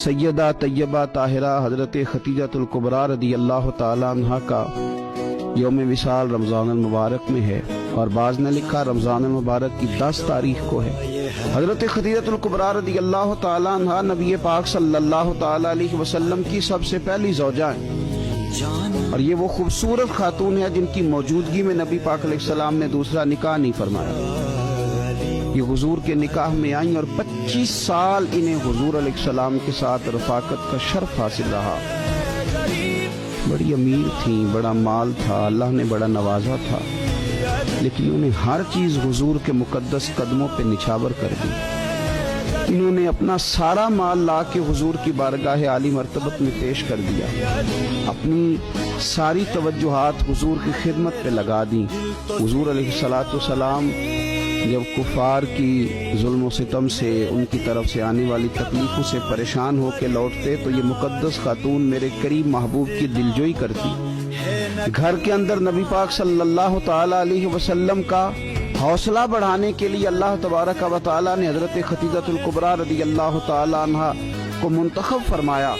سیدہ طیبہ طاہرہ حضرت خدیجۃ الکبریٰ رضی اللہ تعالی عنہا کا یوم وصال رمضان المبارک میں ہے، اور بعض نے لکھا رمضان المبارک کی 10 تاریخ کو ہے۔ حضرت خدیجۃ الکبریٰ رضی اللہ تعالی عنہا نبی پاک صلی اللہ تعالی علیہ وسلم کی سب سے پہلی زوجہ ہیں، اور یہ وہ خوبصورت خاتون ہے جن کی موجودگی میں نبی پاک علیہ السلام نے دوسرا نکاح نہیں فرمایا۔ یہ حضور کے نکاح میں آئیں اور 25 سال انہیں حضور علیہ السلام کے ساتھ رفاقت کا شرف حاصل رہا۔ بڑی امیر تھیں، بڑا مال تھا، اللہ نے بڑا نوازا تھا، لیکن انہیں ہر چیز حضور کے مقدس قدموں پہ نچھاور کر دی۔ انہوں نے اپنا سارا مال لا کے حضور کی بارگاہ عالی مرتبت میں پیش کر دیا، اپنی ساری توجہات حضور کی خدمت پہ لگا دیں۔ حضور علیہ السلام جب کفار کی ظلم و ستم سے، ان کی طرف سے آنے والی تکلیفوں سے پریشان ہو کے لوٹتے تو یہ مقدس خاتون میرے قریب محبوب کی دلجوئی کرتی۔ گھر کے اندر نبی پاک صلی اللہ تعالی علیہ وسلم کا حوصلہ بڑھانے کے لیے اللہ تبارک و تعالی نے حضرت خدیجۃ الکبریٰ رضی اللہ تعالی عنہا کو منتخب فرمایا۔